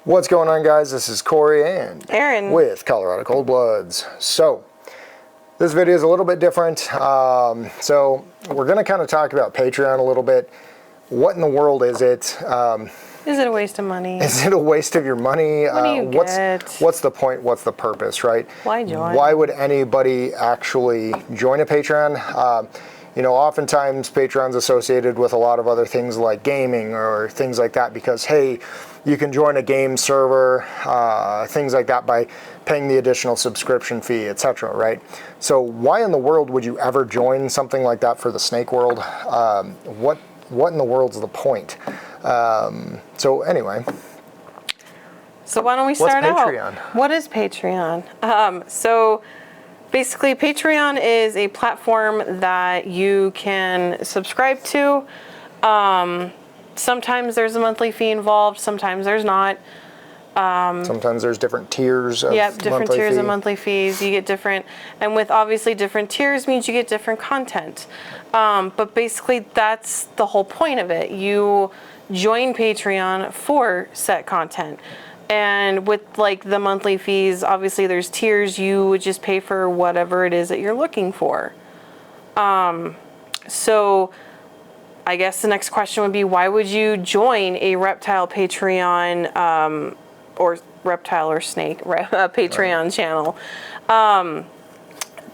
What's going on, guys? This is Corey and Aaron with Colorado Cold Bloods. So this video is a little bit different. So we're going to kind of talk about Patreon a little bit. What in the world is it? Is it a waste of money? Is it a waste of your money? What do you get? What's the point? What's the purpose, right? Why join? Why would anybody actually join a Patreon? Oftentimes Patreon's associated with a lot of other things like gaming or things like that because, hey, you can join a game server, things like that by paying the additional subscription fee, etc., right? So why in the world would you ever join something like that for the snake world? What in the world's the point? So anyway. So why don't we start Patreon? What is Patreon? So basically, Patreon is a platform that you can subscribe to. Sometimes there's a monthly fee involved. Sometimes there's not. Sometimes there's different tiers of different tiers of monthly fees. You get different, and with obviously different tiers means you get different content. But basically, that's the whole point of it. You join Patreon for set content. And with like the monthly fees, obviously there's tiers. You would just pay for whatever it is that you're looking for. So I guess the next question would be, why would you join a Reptile Patreon or Reptile or Snake Patreon channel?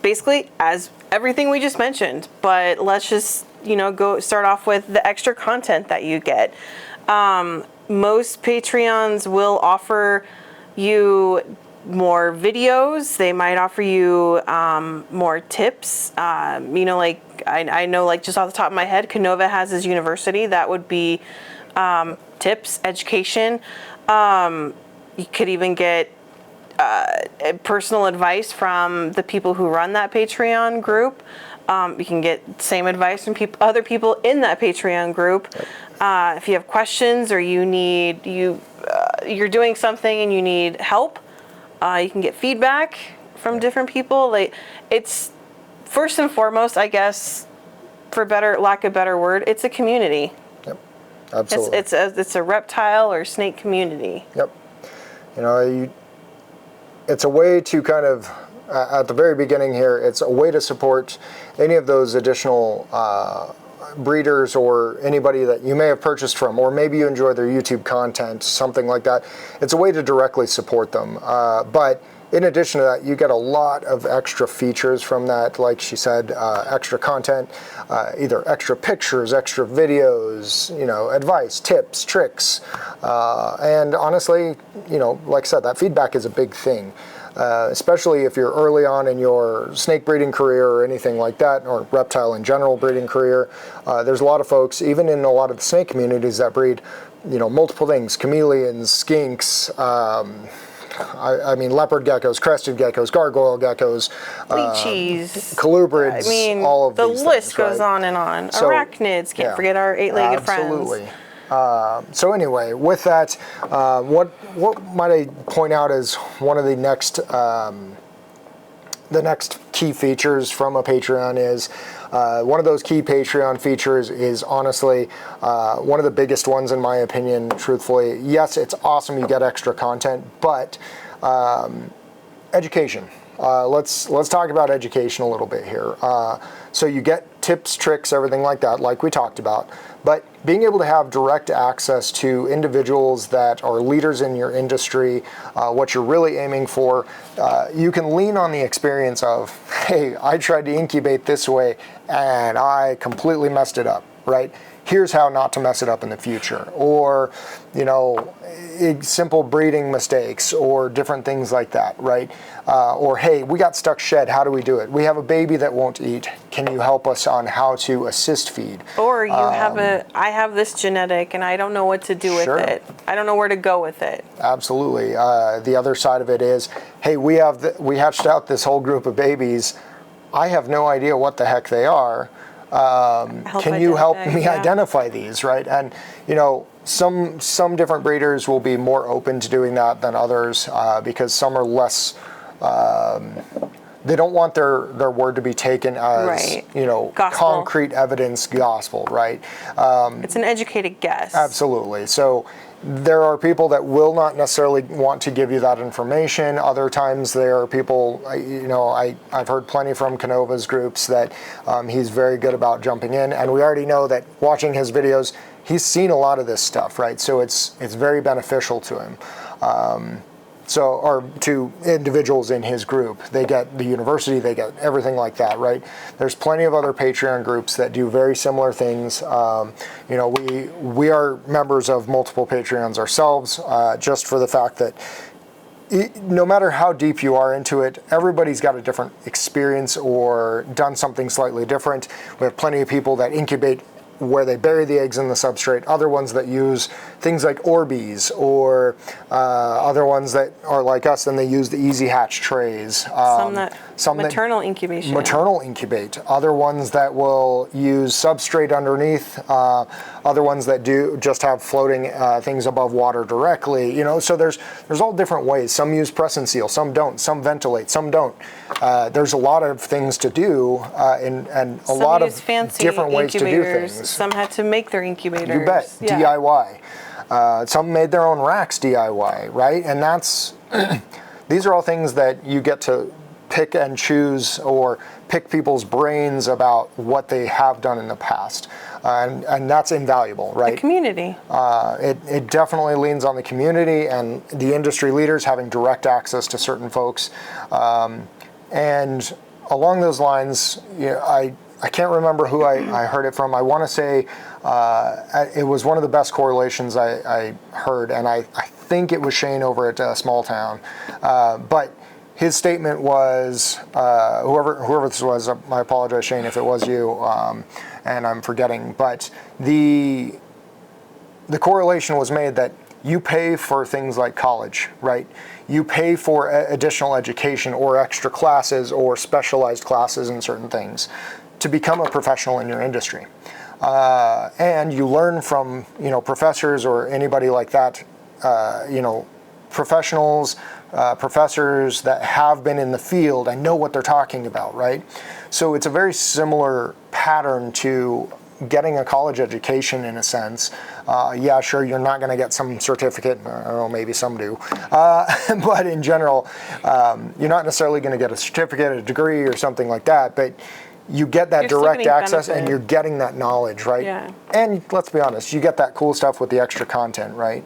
Basically, as everything we just mentioned, but let's just go start off with the extra content that you get. Most Patreons will offer you more videos. They might offer you more tips. I know, like just off the top of my head, Canova has his university. That would be tips, education. You could even get personal advice from the people who run that Patreon group. You can get same advice from other people in that Patreon group. If you have questions or you're doing something and you need help, you can get feedback from different people. It's first and foremost, I guess, for lack of a better word, it's a community. Yep, absolutely. It's a reptile or snake community. Yep. It's a way to kind of, at the very beginning here, it's a way to support any of those additional breeders or anybody that you may have purchased from, or maybe you enjoy their YouTube content, something like that. It's a way to directly support them. But in addition to that, you get a lot of extra features from that, like she said, extra content, either extra pictures, extra videos, advice, tips, tricks. And honestly, like I said, that feedback is a big thing. Especially if you're early on in your snake breeding career or anything like that, or reptile in general breeding career. There's a lot of folks, even in a lot of the snake communities, that breed, multiple things: chameleons, skinks, leopard geckos, crested geckos, gargoyle geckos, leechies, colubrids, all of these things. The list goes right? on and on. So, arachnids, can't forget our eight-legged friends. Absolutely. So anyway, with that, what might I point out as one of the next key features from a Patreon is, one of those key Patreon features is honestly one of the biggest ones in my opinion, truthfully. Yes, it's awesome you get extra content, but education. Let's talk about education a little bit here. So you get tips, tricks, everything like that, like we talked about. But being able to have direct access to individuals that are leaders in your industry, what you're really aiming for, you can lean on the experience of, hey, I tried to incubate this way and I completely messed it up, right? Here's how not to mess it up in the future. Or, simple breeding mistakes or different things like that, right? Or, hey, we got stuck shed. How do we do it? We have a baby that won't eat. Can you help us on how to assist feed? Or I have this genetic and I don't know what to do with it. I don't know where to go with it. Absolutely. The other side of it is, hey, we hatched out this whole group of babies. I have no idea what the heck they are. Can you help me identify these, right? And some different breeders will be more open to doing that than others, because some are less they don't want their word to be taken as, Right. Gospel. concrete evidence gospel, right? It's an educated guess. Absolutely. So there are people that will not necessarily want to give you that information. Other times there are people, I've heard plenty from Canova's groups that he's very good about jumping in. And we already know that watching his videos, he's seen a lot of this stuff, right? So it's very beneficial to him. Or to individuals in his group. They get the university, they get everything like that, right? There's plenty of other Patreon groups that do very similar things. We are members of multiple Patreons ourselves, just for the fact that no matter how deep you are into it, everybody's got a different experience or done something slightly different. We have plenty of people that incubate where they bury the eggs in the substrate, other ones that use things like Orbeez, or other ones that are like us and they use the Easy Hatch trays. Some maternal incubation. Maternal incubate. Other ones that will use substrate underneath. Other ones that do just have floating things above water directly. So there's all different ways. Some use press and seal, some don't. Some ventilate, some don't. There's a lot of things to do, and a lot of different ways to do things. Some had to make their incubators. You bet. Yeah. DIY. Some made their own racks DIY, right? And that's these are all things that you get to pick and choose or pick people's brains about what they have done in the past. And that's invaluable, right? The community. It definitely leans on the community and the industry leaders having direct access to certain folks. And along those lines, I can't remember who I heard it from. I want to say it was one of the best correlations I heard, and I think it was Shane over at Small Town. But his statement was, whoever this was, I apologize, Shane, if it was you, and I'm forgetting, but the correlation was made that you pay for things like college, right? You pay for additional education or extra classes or specialized classes in certain things to become a professional in your industry. And you learn from, professors or anybody like that, professionals, professors that have been in the field and know what they're talking about, right? So it's a very similar pattern to getting a college education in a sense. Yeah, sure, you're not going to get some certificate. I don't know, maybe some do. But in general, you're not necessarily going to get a certificate, a degree, or something like that. But you get that direct access and you're getting that knowledge, right? Yeah. And let's be honest, you get that cool stuff with the extra content, right?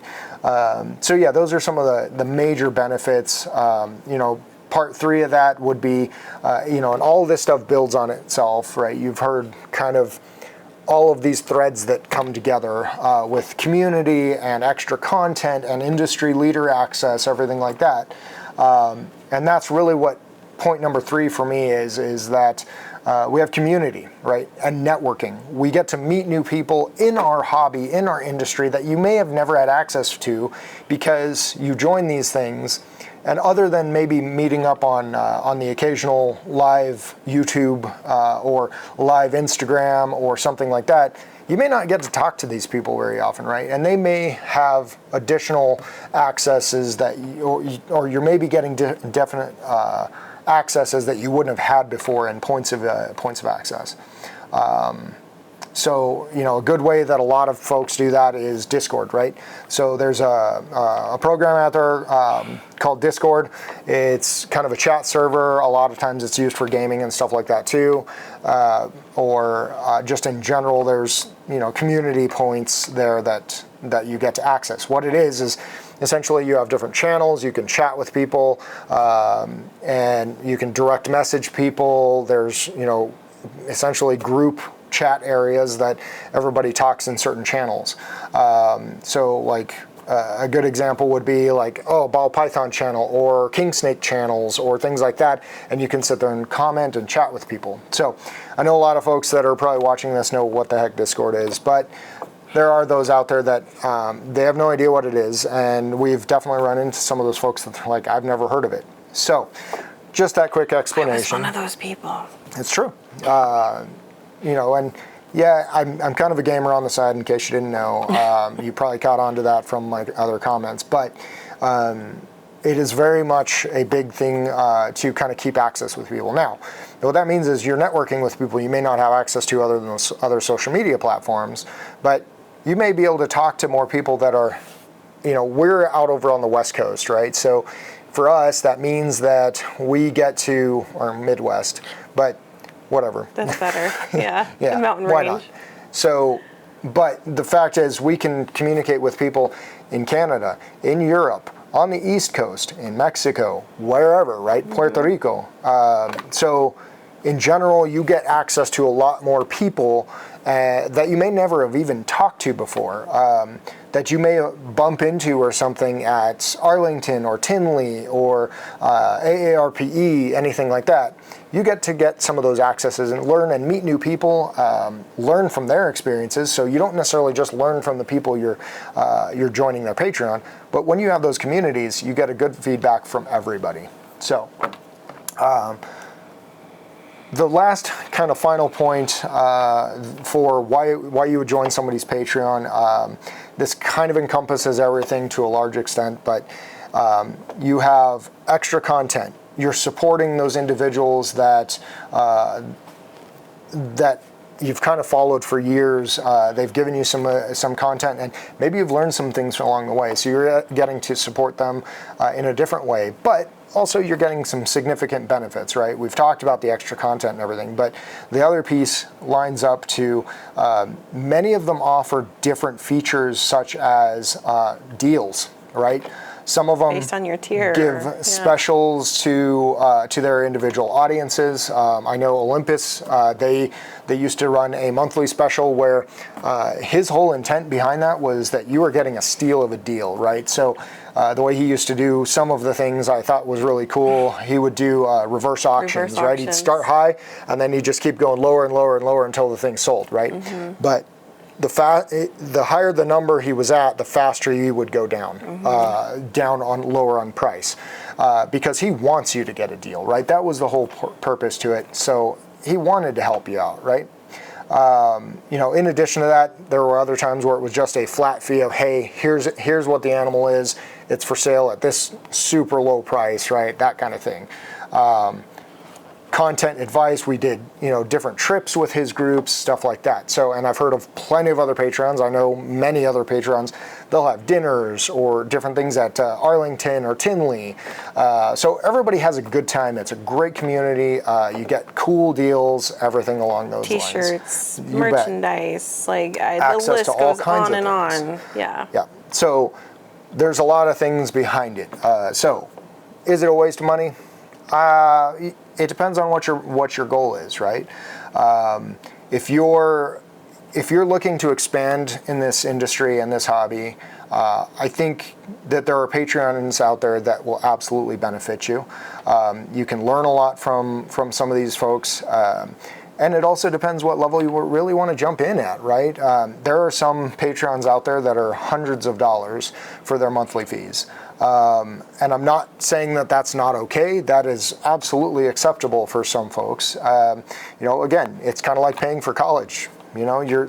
So yeah, those are some of the major benefits. Part 3 of that would be, and all this stuff builds on itself, right? You've heard kind of all of these threads that come together with community and extra content and industry leader access, everything like that. And that's really what point number 3 for me is that we have community, right? And networking. We get to meet new people in our hobby, in our industry that you may have never had access to because you join these things. And other than maybe meeting up on the occasional live YouTube or live Instagram or something like that, you may not get to talk to these people very often, right? And they may have additional accesses that, or you're maybe getting definite accesses that you wouldn't have had before and points of access. So, a good way that a lot of folks do that is Discord, right? So there's a program out there called Discord. It's kind of a chat server. A lot of times it's used for gaming and stuff like that too. Or just in general, there's, community points there that you get to access. What it is essentially you have different channels. You can chat with people and you can direct message people. There's, essentially group chat areas that everybody talks in certain channels. So like a good example would be like, Ball Python channel or King Snake channels or things like that. And you can sit there and comment and chat with people. So I know a lot of folks that are probably watching this know what the heck Discord is, but there are those out there that they have no idea what it is. And we've definitely run into some of those folks that are like, I've never heard of it. So just that quick explanation. I was one of those people. It's true. And yeah, I'm kind of a gamer on the side in case you didn't know. You probably caught on to that from my other comments, but it is very much a big thing to kind of keep access with people. Now, what that means is you're networking with people you may not have access to other than those other social media platforms, but you may be able to talk to more people that are, we're out over on the West Coast, right? So for us, that means that we get to, or Midwest, but whatever. That's better. Yeah. Yeah. The mountain Why range. not? So, but the fact is we can communicate with people in Canada, in Europe, on the East Coast, in Mexico, wherever, right? Puerto Rico. So in general, you get access to a lot more people that you may never have even talked to before, that you may bump into or something at Arlington or Tinley or AARPE, anything like that. You get some of those accesses and learn and meet new people, learn from their experiences. So you don't necessarily just learn from the people you're joining their Patreon, but when you have those communities, you get a good feedback from everybody. So the last kind of final point for why you would join somebody's Patreon, this kind of encompasses everything to a large extent, but you have extra content. You're supporting those individuals that you've kind of followed for years. They've given you some content, and maybe you've learned some things along the way. So you're getting to support them in a different way, but also you're getting some significant benefits, right? We've talked about the extra content and everything, but the other piece lines up to many of them offer different features such as deals, right? Some of them based on your tier, give specials to their individual audiences. I know Olympus, they used to run a monthly special where his whole intent behind that was that you were getting a steal of a deal, right? So the way he used to do some of the things I thought was really cool. He would do reverse auctions, right? He'd start high and then he'd just keep going lower and lower and lower until the thing sold, right? But the higher the number he was at, the faster he would go down, lower on price, because he wants you to get a deal, right? That was the whole purpose to it. So he wanted to help you out, right? In addition to that, there were other times where it was just a flat fee of, hey, here's what the animal is. It's for sale at this super low price, right? That kind of thing. Content advice, we did, different trips with his groups, stuff like that. So, and I've heard of plenty of other Patreons. I know many other Patreons, they'll have dinners or different things at Arlington or Tinley. So everybody has a good time. It's a great community. You get cool deals, everything along those lines. T-shirts, merchandise, the list to all goes kinds on of and things. on. Yeah. Yeah. So there's a lot of things behind it. So is it a waste of money? It depends on what your goal is, right? If you're looking to expand in this industry and this hobby, I think that there are Patreons out there that will absolutely benefit you. You can learn a lot from some of these folks, and it also depends what level you really want to jump in at, right? There are some Patreons out there that are hundreds of dollars for their monthly fees. And I'm not saying that that's not okay. That is absolutely acceptable for some folks. Again, it's kind of like paying for college.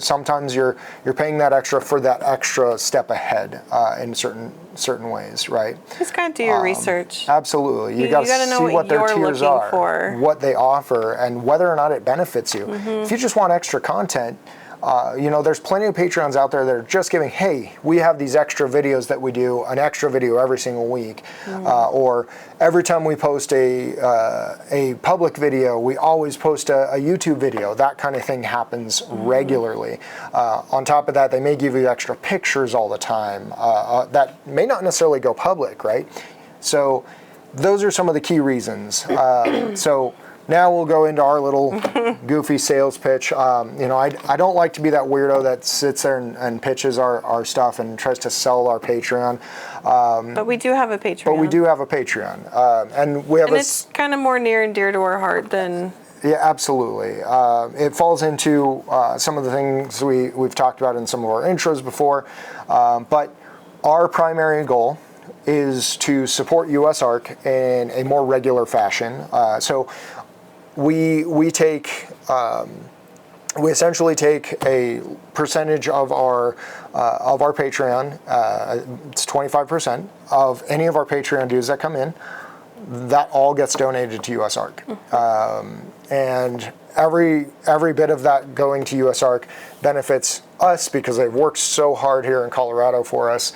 Sometimes you're paying that extra for that extra step ahead in certain ways, right? Just gotta do your research. Absolutely, you gotta know see what their tiers are, for. what they offer, and whether or not it benefits you. If you just want extra content. There's plenty of Patreons out there that are just giving, hey, we have these extra videos that we do, an extra video every single week, or every time we post a public video, we always post a YouTube video. That kind of thing happens regularly. On top of that, they may give you extra pictures all the time that may not necessarily go public, right? So those are some of the key reasons. So now we'll go into our little goofy sales pitch. I don't like to be that weirdo that sits there and pitches our stuff and tries to sell our Patreon. But we do have a Patreon. And we have it's kind of more near and dear to our heart than... Yeah, absolutely. It falls into some of the things we've talked about in some of our intros before. But our primary goal is to support USARK in a more regular fashion. So we take we essentially take a percentage of our Patreon. It's 25% of any of our Patreon dues that come in. That all gets donated to USARK, and every bit of that going to USARK benefits us because they've worked so hard here in Colorado for us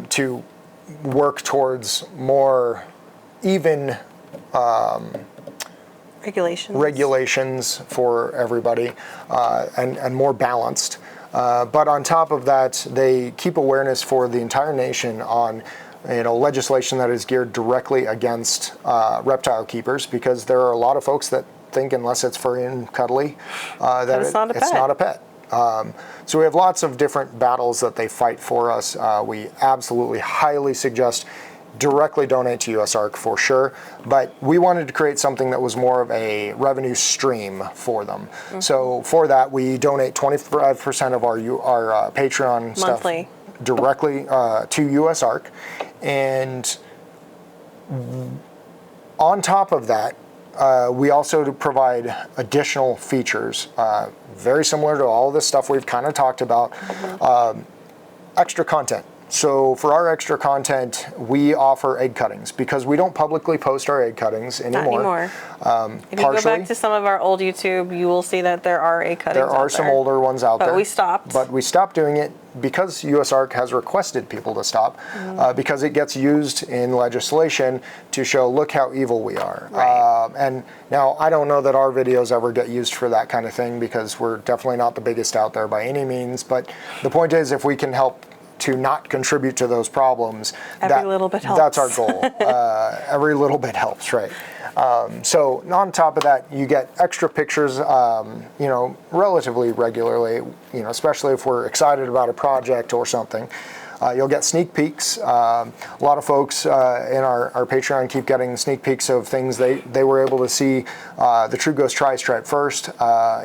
to work towards more even regulations for everybody, and more balanced. But on top of that, they keep awareness for the entire nation on legislation that is geared directly against reptile keepers, because there are a lot of folks that think unless it's furry and cuddly, that it's not a pet. So we have lots of different battles that they fight for us. We absolutely highly suggest directly donate to USARK for sure, but we wanted to create something that was more of a revenue stream for them. So for that, we donate 25% of our Patreon monthly stuff directly to USARK, and on top of that, we also provide additional features, very similar to all this stuff we've kind of talked about, extra content. So for our extra content, we offer egg cuttings because we don't publicly post our egg cuttings anymore. Not anymore. If you go back to some of our old YouTube, you will see that there are egg cuttings There are some older ones out there. But we stopped. But we stopped doing it because USARK has requested people to stop, because it gets used in legislation to show, look how evil we are. Right. And now I don't know that our videos ever get used for that kind of thing, because we're definitely not the biggest out there by any means. But the point is, if we can help to not contribute to those problems, every little bit helps. That's our goal. Every little bit helps, right? So on top of that, you get extra pictures, relatively regularly, especially if we're excited about a project or something. You'll get sneak peeks. A lot of folks in our Patreon keep getting sneak peeks of things they were able to see the True Ghost Tri-Stripe first.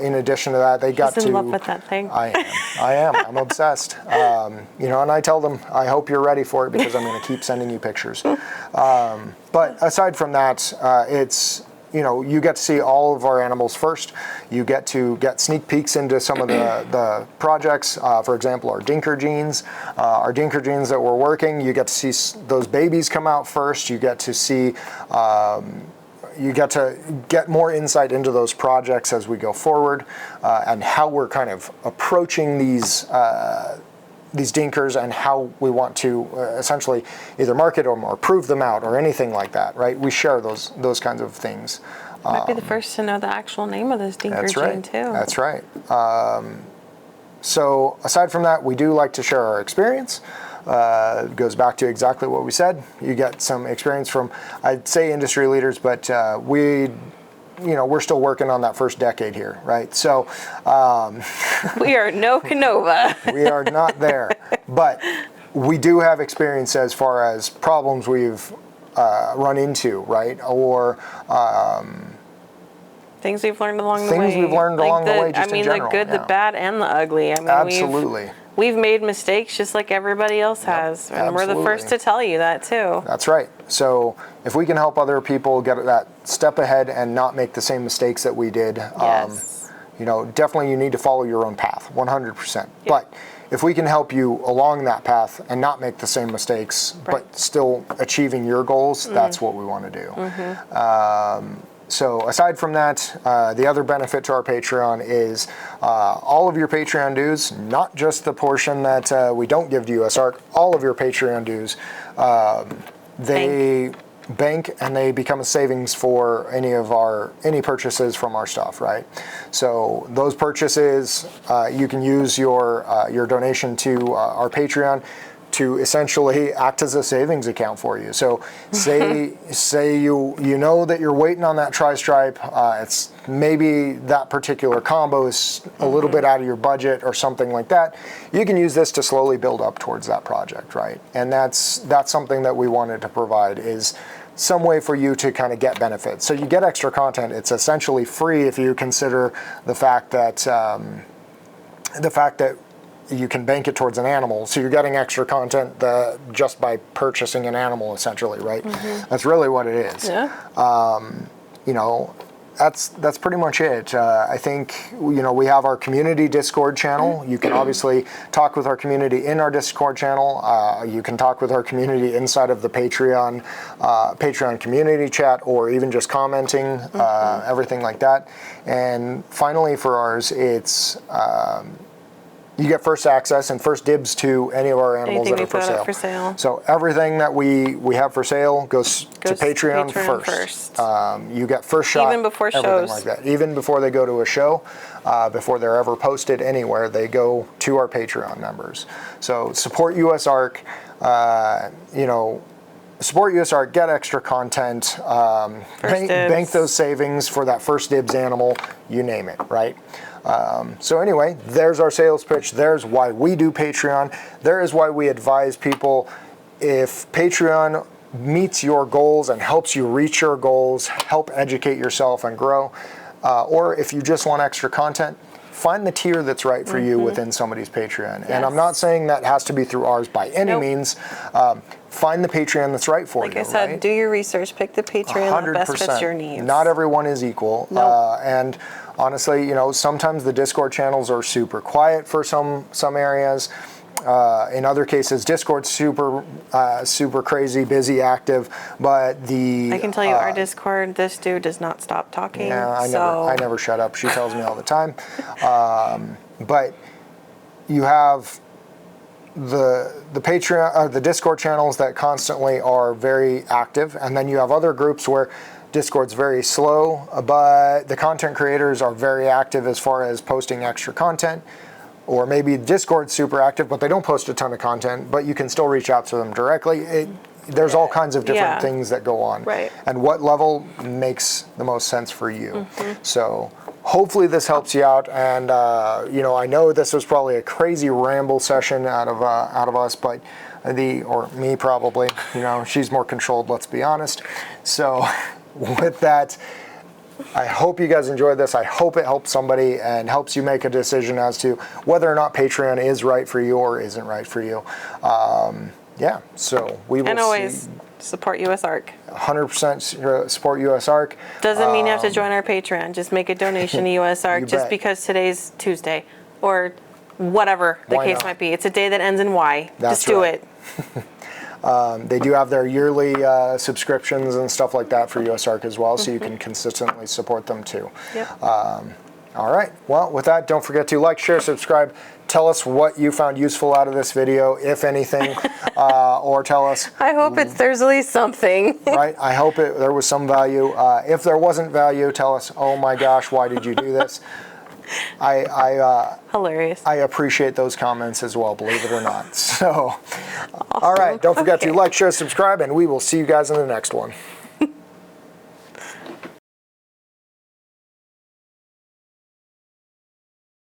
In addition to that, they got He's to... in love with that thing. I am. I'm obsessed. And I tell them, I hope you're ready for it, because I'm going to keep sending you pictures. But aside from that, it's... you get to see all of our animals first. You get to get sneak peeks into some of the projects. For example, our dinker genes. Our dinker genes that we're working, you get to see those babies come out first. You get to see, you get to get more insight into those projects as we go forward, and how we're kind of approaching these dinkers, and how we want to essentially either market them or prove them out or anything like that, right? We share those kinds of things. Might be the first to know the actual name of this dinker gene too. That's right. So aside from that, we do like to share our experience. It goes back to exactly what we said. You get some experience from, I'd say, industry leaders, but we're still working on that first decade here, right? So we are no Canova. We are not there, but we do have experience as far as problems we've run into, right? Or things we've learned along the way. Things we've learned along the way, just in general. The good, the bad, and the ugly. Absolutely. We've made mistakes just like everybody else has, and absolutely. we're the first to tell you that too. That's right. So if we can help other people get that step ahead and not make the same mistakes that we did, yes. Definitely you need to follow your own path, 100%. Yep. But if we can help you along that path and not make the same mistakes, right, but still achieving your goals, that's what we want to do. So aside from that, the other benefit to our Patreon is all of your Patreon dues, not just the portion that we don't give to USARK, all of your Patreon dues, they bank and they become a savings for any purchases from our stuff, right? So those purchases, you can use your donation to our Patreon to essentially act as a savings account for you. So say you know that you're waiting on that tri-stripe, it's maybe that particular combo is a little bit out of your budget or something like that. You can use this to slowly build up towards that project, right? And that's something that we wanted to provide, is some way for you to kind of get benefits. So you get extra content. It's essentially free if you consider the fact that you can bank it towards an animal. So you're getting extra content just by purchasing an animal, essentially, right? That's really what it is. Yeah. that's pretty much it. I think, we have our community Discord channel. You can obviously talk with our community in our Discord channel. You can talk with our community inside of the Patreon community chat, or even just commenting, everything like that. And finally, for ours, it's you get first access and first dibs to any of our animals Anything that are we put up for sale. So everything that we have for sale goes to Patreon first. You get first shot. Even before everything shows. like that. Even before they go to a show, before they're ever posted anywhere, they go to our Patreon members. So support USARK. Support USARK, get extra content, bank those savings for that first dibs animal, you name it, right? So anyway, there's our sales pitch. There's why we do Patreon. There is why we advise people, if Patreon meets your goals and helps you reach your goals, help educate yourself and grow, or if you just want extra content, find the tier that's right for you within somebody's Patreon. Yes. And I'm not saying that has to be through ours by any means. Find the Patreon that's right for you. Like I said, right? do your research, pick the Patreon that best fits your needs. Not everyone is equal. Nope. And honestly, sometimes the Discord channels are super quiet for some areas. In other cases, Discord's super crazy, busy, active, but I can tell you, our Discord, this dude does not stop talking. Yeah, I never shut up. She tells me all the time. But you have the Patreon, the Discord channels that constantly are very active, and then you have other groups where Discord's very slow, but the content creators are very active as far as posting extra content. Or maybe Discord's super active, but they don't post a ton of content, but you can still reach out to them directly. There's all kinds of different things that go on. Right. And what level makes the most sense for you. So hopefully this helps you out. And, I know this was probably a crazy ramble session out of us, but or me probably, she's more controlled, let's be honest. So with that, I hope you guys enjoyed this. I hope it helps somebody and helps you make a decision as to whether or not Patreon is right for you or isn't right for you. So we will And always support USARK. 100% support USARK. Doesn't mean you have to join our Patreon. Just make a donation to USARK just because today's Tuesday or whatever the case might be. It's a day that ends in Y. Just do it. They do have their yearly subscriptions and stuff like that for USARK as well, so you can consistently support them too. Yep. All right. Well, with that, don't forget to like, share, subscribe. Tell us what you found useful out of this video, if anything, or tell us. I hope there's at least something. Right. I hope there was some value. If there wasn't value, tell us, oh my gosh, why did you do this? Hilarious. I appreciate those comments as well, believe it or not. So, awesome. All right. Don't forget to like, share, subscribe, and we will see you guys in the next one.